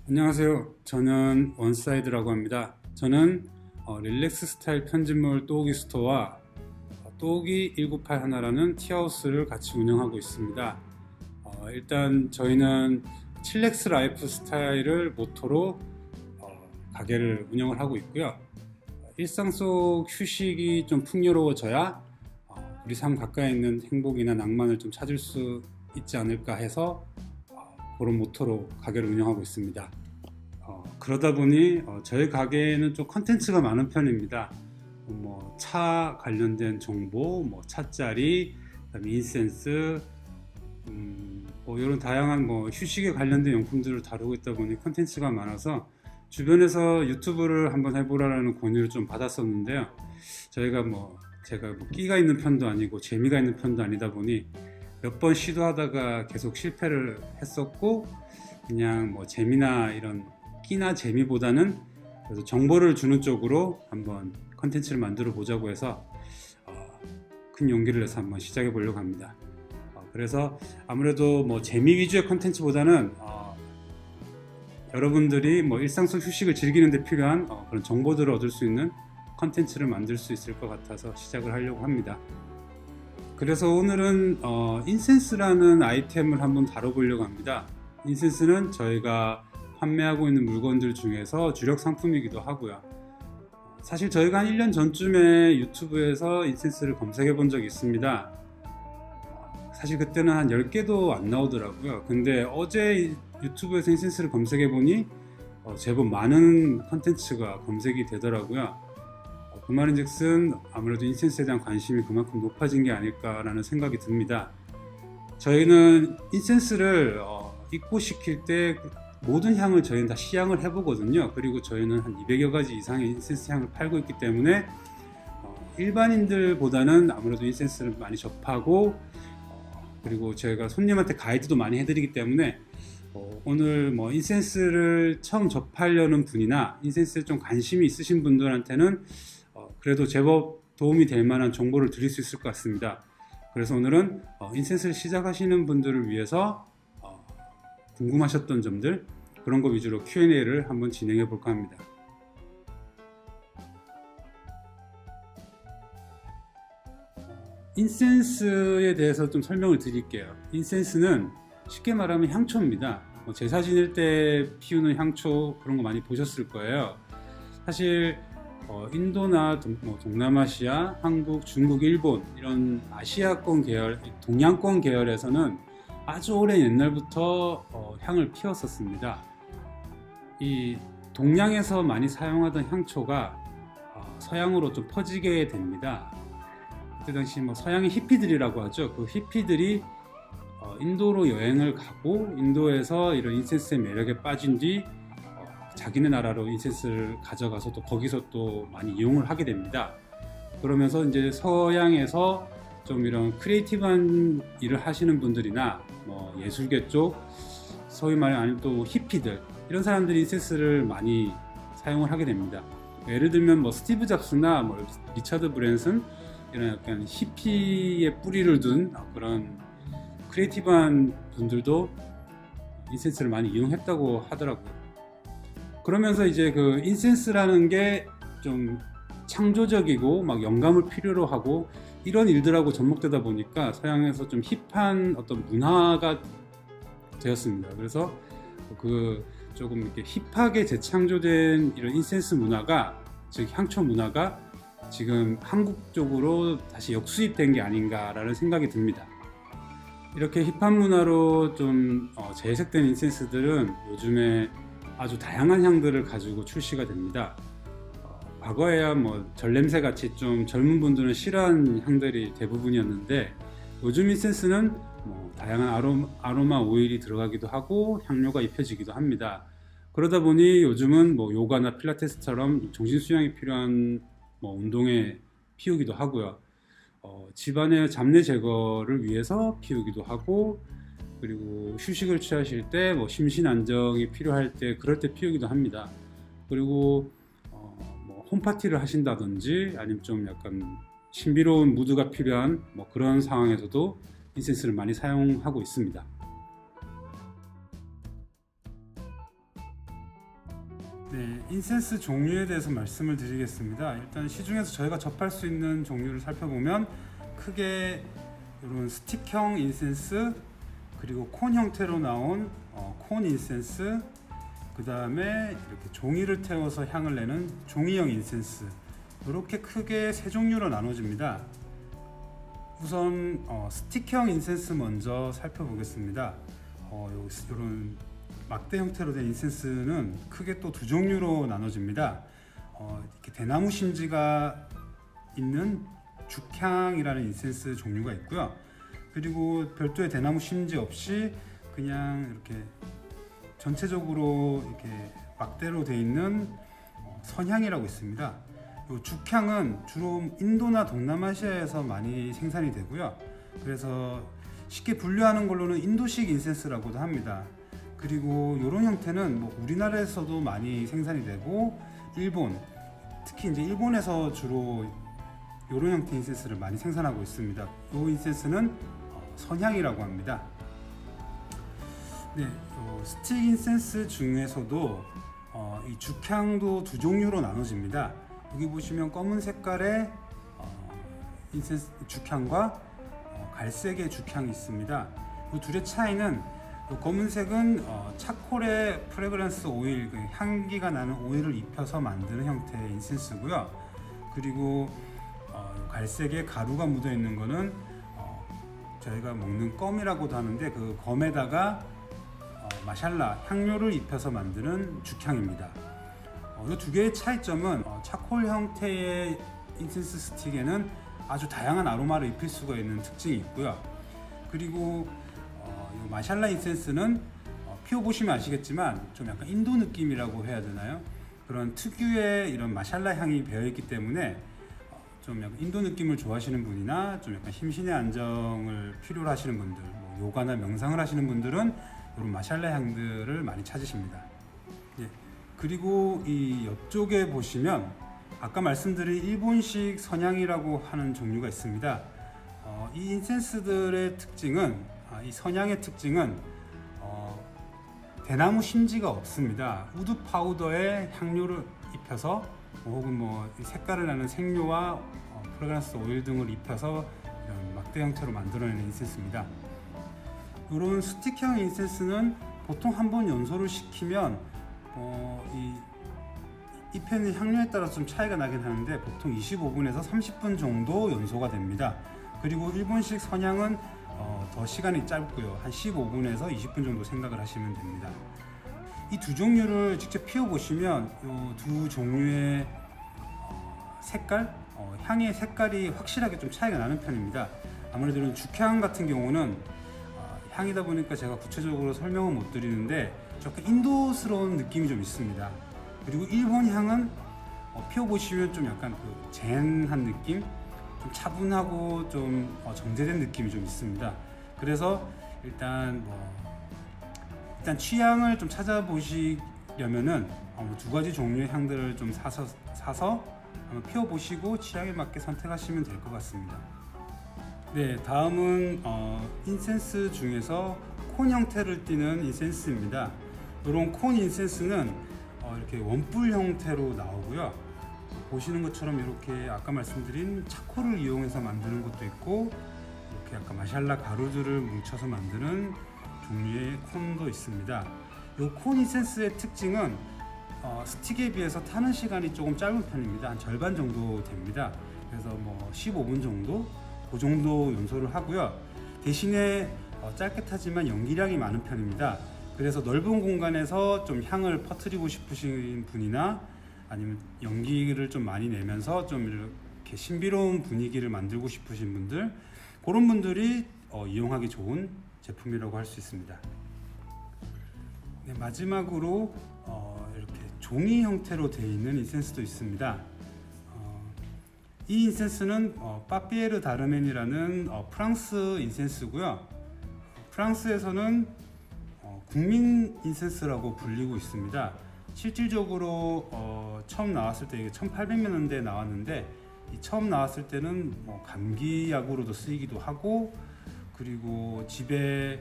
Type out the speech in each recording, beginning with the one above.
안녕하세요. 저는 원사이드라고 합니다. 저는 릴렉스 스타일 편집물 또오기 스토어와 또오기 1981 하나라는 티하우스를 같이 운영하고 있습니다. 일단 저희는 칠렉스 라이프 스타일을 모토로 가게를 운영을 하고 있고요. 일상 속 휴식이 좀 풍요로워져야 우리 삶 가까이 있는 행복이나 낭만을 좀 찾을 수 있지 않을까 해서 그런 모토로 가게를 운영하고 있습니다. 그러다 보니 저희 가게에는 좀 컨텐츠가 많은 편입니다. 차 관련된 정보, 차짜리, 그다음에 인센스, 이런 다양한 휴식에 관련된 용품들을 다루고 있다 보니 컨텐츠가 많아서 주변에서 유튜브를 한번 해보라는 권유를 좀 받았었는데요. 제가 끼가 있는 편도 아니고 재미가 있는 편도 아니다 보니 몇 번 시도하다가 계속 실패를 했었고, 그냥 재미나 이런 끼나 재미보다는 그래서 정보를 주는 쪽으로 한번 컨텐츠를 만들어 보자고 해서 큰 용기를 내서 한번 시작해 보려고 합니다. 그래서 아무래도 재미 위주의 컨텐츠보다는 여러분들이 일상 속 휴식을 즐기는 데 필요한 그런 정보들을 얻을 수 있는 컨텐츠를 만들 수 있을 것 같아서 시작을 하려고 합니다. 그래서 오늘은 인센스라는 아이템을 한번 다뤄보려고 합니다. 인센스는 저희가 판매하고 있는 물건들 중에서 주력 상품이기도 하고요. 사실 저희가 한 1년 전쯤에 유튜브에서 인센스를 검색해 본 적이 있습니다. 사실 그때는 한 10개도 안 나오더라고요. 근데 어제 유튜브에서 인센스를 검색해 보니 제법 많은 컨텐츠가 검색이 되더라고요. 그 말인즉슨 아무래도 인센스에 대한 관심이 그만큼 높아진 게 아닐까라는 생각이 듭니다. 저희는 인센스를 입고시킬 때 모든 향을 저희는 다 시향을 해보거든요. 그리고 저희는 한 200여 가지 이상의 인센스 향을 팔고 있기 때문에 일반인들보다는 아무래도 인센스를 많이 접하고, 그리고 저희가 손님한테 가이드도 많이 해드리기 때문에 오늘 인센스를 처음 접하려는 분이나 인센스에 좀 관심이 있으신 분들한테는 그래도 제법 도움이 될 만한 정보를 드릴 수 있을 것 같습니다. 그래서 오늘은 인센스를 시작하시는 분들을 위해서 궁금하셨던 점들, 그런 거 위주로 Q&A를 한번 진행해 볼까 합니다. 인센스에 대해서 좀 설명을 드릴게요. 인센스는 쉽게 말하면 향초입니다. 제사 지낼 때 피우는 향초, 그런 거 많이 보셨을 거예요. 사실 인도나 동남아시아, 한국, 중국, 일본 이런 아시아권 계열, 동양권 계열에서는 아주 오랜 옛날부터 향을 피웠었습니다. 이 동양에서 많이 사용하던 향초가 서양으로 좀 퍼지게 됩니다. 그때 당시 서양의 히피들이라고 하죠. 그 히피들이 인도로 여행을 가고 인도에서 이런 인센스의 매력에 빠진 뒤 자기네 나라로 인센스를 가져가서 또 거기서 또 많이 이용을 하게 됩니다. 그러면서 이제 서양에서 좀 이런 크리에이티브한 일을 하시는 분들이나 예술계 쪽, 소위 말하는 아니면 또 히피들, 이런 사람들이 인센스를 많이 사용을 하게 됩니다. 예를 들면 스티브 잡스나 리차드 브랜슨, 이런 약간 히피의 뿌리를 둔 그런 크리에이티브한 분들도 인센스를 많이 이용했다고 하더라고요. 그러면서 이제 그 인센스라는 게 좀 창조적이고 영감을 필요로 하고 이런 일들하고 접목되다 보니까 서양에서 좀 힙한 어떤 문화가 되었습니다. 그래서 그 조금 이렇게 힙하게 재창조된 이런 인센스 문화가, 즉 향초 문화가 지금 한국 쪽으로 다시 역수입된 게 아닌가라는 생각이 듭니다. 이렇게 힙한 문화로 좀 재해석된 인센스들은 요즘에 아주 다양한 향들을 가지고 출시가 됩니다. 과거에야 전냄새 같이 좀 젊은 분들은 싫어하는 향들이 대부분이었는데, 요즘 인센스는 다양한 아로마 오일이 들어가기도 하고 향료가 입혀지기도 합니다. 그러다 보니 요즘은 요가나 필라테스처럼 정신 수양이 필요한 운동에 피우기도 하고요. 집안의 잡내 제거를 위해서 피우기도 하고, 그리고 휴식을 취하실 때 심신 안정이 필요할 때 그럴 때 피우기도 합니다. 그리고 홈파티를 하신다든지 아니면 좀 약간 신비로운 무드가 필요한 그런 상황에서도 인센스를 많이 사용하고 있습니다. 네, 인센스 종류에 대해서 말씀을 드리겠습니다. 일단 시중에서 저희가 접할 수 있는 종류를 살펴보면 크게 이런 스틱형 인센스, 그리고 콘 형태로 나온 콘 인센스, 그 다음에 이렇게 종이를 태워서 향을 내는 종이형 인센스, 이렇게 크게 세 종류로 나눠집니다. 우선 스틱형 인센스 먼저 살펴보겠습니다. 이런 막대 형태로 된 인센스는 크게 또 두 종류로 나눠집니다. 이렇게 대나무 심지가 있는 죽향이라는 인센스 종류가 있고요. 그리고 별도의 대나무 심지 없이 그냥 이렇게 전체적으로 이렇게 막대로 되어 있는 선향이라고 있습니다. 이 죽향은 주로 인도나 동남아시아에서 많이 생산이 되고요. 그래서 쉽게 분류하는 걸로는 인도식 인센스라고도 합니다. 그리고 이런 형태는 우리나라에서도 많이 생산이 되고 일본, 특히 이제 일본에서 주로 이런 형태 인센스를 많이 생산하고 있습니다. 이 인센스는 선향이라고 합니다. 네, 스틱 인센스 중에서도 이 죽향도 두 종류로 나눠집니다. 여기 보시면 검은 색깔의 인센스 죽향과 갈색의 죽향이 있습니다. 이 둘의 차이는 검은색은 차콜의 프레그런스 오일, 향기가 나는 오일을 입혀서 만드는 형태의 인센스고요. 그리고 갈색의 가루가 묻어 있는 거는 저희가 먹는 껌이라고도 하는데 그 검에다가 마샬라 향료를 입혀서 만드는 죽향입니다. 이 두 개의 차이점은 차콜 형태의 인센스 스틱에는 아주 다양한 아로마를 입힐 수가 있는 특징이 있고요. 그리고 이 마샬라 인센스는 피워보시면 아시겠지만 좀 약간 인도 느낌이라고 해야 되나요? 그런 특유의 이런 마샬라 향이 배어있기 때문에 좀 약간 인도 느낌을 좋아하시는 분이나 좀 약간 심신의 안정을 필요로 하시는 분들, 요가나 명상을 하시는 분들은 이런 마샬라 향들을 많이 찾으십니다. 예. 그리고 이 옆쪽에 보시면 아까 말씀드린 일본식 선향이라고 하는 종류가 있습니다. 이 인센스들의 특징은, 이 선향의 특징은 대나무 심지가 없습니다. 우드 파우더에 향료를 입혀서 혹은 색깔을 나는 생료와 프레그런스 오일 등을 입혀서 이런 막대 형태로 만들어내는 인센스입니다. 이런 스틱형 인센스는 보통 한번 연소를 시키면 입혀있는 향료에 따라 좀 차이가 나긴 하는데 보통 25분에서 30분 정도 연소가 됩니다. 그리고 일본식 선향은 더 시간이 짧고요. 한 15분에서 20분 정도 생각을 하시면 됩니다. 이 두 종류를 직접 피워보시면 이 두 종류의 색깔, 향의 색깔이 확실하게 좀 차이가 나는 편입니다. 아무래도 죽향 같은 경우는 향이다 보니까 제가 구체적으로 설명은 못 드리는데 조금 인도스러운 느낌이 좀 있습니다. 그리고 일본 향은 피워보시면 좀 약간 그 젠한 느낌, 좀 차분하고 좀 정제된 느낌이 좀 있습니다. 그래서 일단 취향을 좀 찾아보시려면은 두 가지 종류의 향들을 좀 사서 한번 피워보시고 취향에 맞게 선택하시면 될 것 같습니다. 네, 다음은 인센스 중에서 콘 형태를 띠는 인센스입니다. 이런 콘 인센스는 이렇게 원뿔 형태로 나오고요. 보시는 것처럼 이렇게 아까 말씀드린 차콜을 이용해서 만드는 것도 있고, 이렇게 아까 마샬라 가루들을 뭉쳐서 만드는 종류의 콘도 있습니다. 이 콘 인센스의 특징은 스틱에 비해서 타는 시간이 조금 짧은 편입니다. 한 절반 정도 됩니다. 그래서 15분 정도, 그 정도 연소를 하고요. 대신에 짧게 타지만 연기량이 많은 편입니다. 그래서 넓은 공간에서 좀 향을 퍼뜨리고 싶으신 분이나 아니면 연기를 좀 많이 내면서 좀 이렇게 신비로운 분위기를 만들고 싶으신 분들, 그런 분들이 이용하기 좋은 제품이라고 할 수 있습니다. 네, 마지막으로 이렇게 종이 형태로 되어 있는 인센스도 있습니다. 이 인센스는 파피에르 다르멘이라는 프랑스 인센스고요. 프랑스에서는 국민 인센스라고 불리고 있습니다. 실질적으로 처음 나왔을 때 이게 1800몇 년대에 나왔는데, 이 처음 나왔을 때는 감기약으로도 쓰이기도 하고, 그리고 집에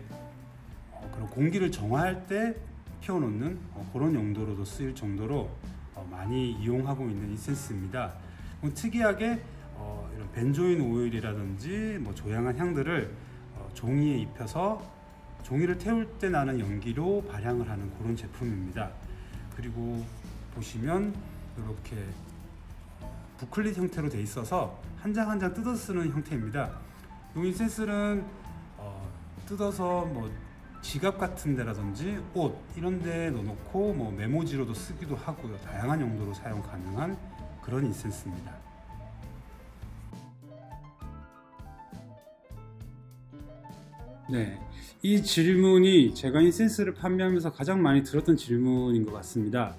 그런 공기를 정화할 때 피워놓는 그런 용도로도 쓰일 정도로 많이 이용하고 있는 인센스입니다. 특이하게 이런 벤조인 오일이라든지 조향한 향들을 종이에 입혀서 종이를 태울 때 나는 연기로 발향을 하는 그런 제품입니다. 그리고 보시면 이렇게 부클릿 형태로 돼 있어서 한 장 한 장 뜯어서 쓰는 형태입니다. 이 인센스는 뜯어서 지갑 같은 데라든지 옷 이런 데 넣어놓고 메모지로도 쓰기도 하고요. 다양한 용도로 사용 가능한 그런 인센스입니다. 네, 이 질문이 제가 인센스를 판매하면서 가장 많이 들었던 질문인 것 같습니다.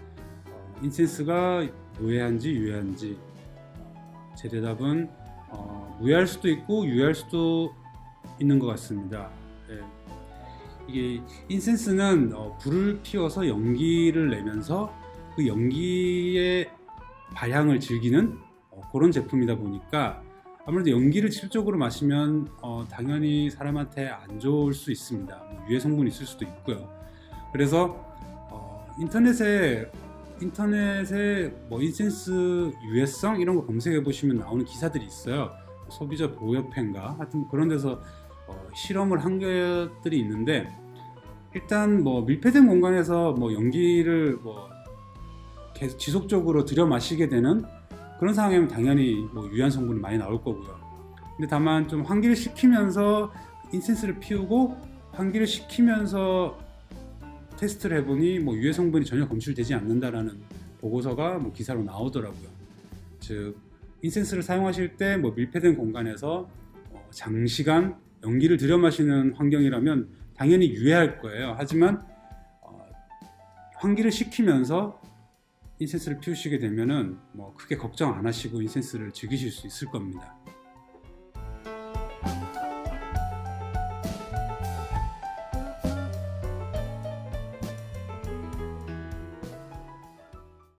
인센스가 무해한지 유해한지. 제 대답은 무해할 수도 있고 유해할 수도 있는 것 같습니다. 네. 이게 인센스는 불을 피워서 연기를 내면서 그 연기의 발향을 즐기는 그런 제품이다 보니까 아무래도 연기를 직접적으로 마시면 당연히 사람한테 안 좋을 수 있습니다. 유해 성분이 있을 수도 있고요. 그래서 인터넷에 인센스 유해성 이런 거 검색해 보시면 나오는 기사들이 있어요. 소비자 보호협회인가 하여튼 그런 데서 실험을 한 것들이 있는데, 일단 밀폐된 공간에서 연기를 계속 지속적으로 들여 마시게 되는 그런 상황이면 당연히 유해한 성분이 많이 나올 거고요. 근데 다만 좀 환기를 시키면서 인센스를 피우고 환기를 시키면서 테스트를 해보니 유해 성분이 전혀 검출되지 않는다라는 보고서가 기사로 나오더라고요. 즉 인센스를 사용하실 때 밀폐된 공간에서 장시간 연기를 들여 마시는 환경이라면 당연히 유해할 거예요. 하지만 환기를 시키면서 인센스를 피우시게 되면은 크게 걱정 안 하시고 인센스를 즐기실 수 있을 겁니다.